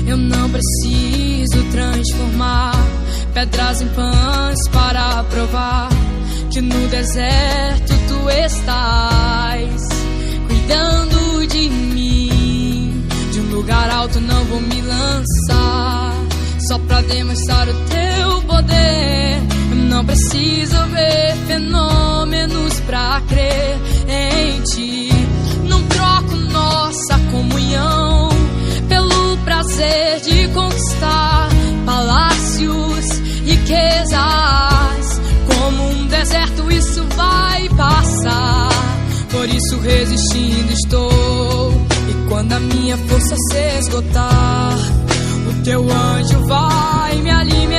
Eu não preciso transformar pedras em pães para provar que no deserto tu estás cuidando de mim. De um lugar alto não vou me lançar só pra demonstrar o teu poder. Eu não preciso ver fenômenos pra crer em ti. Não troco nossa comunhão pelo prazer de conquistar palácios, riquezas. Como um deserto isso vai passar, por isso resistindo estou. E quando a minha força se esgotar, o teu anjo vai me alimentar.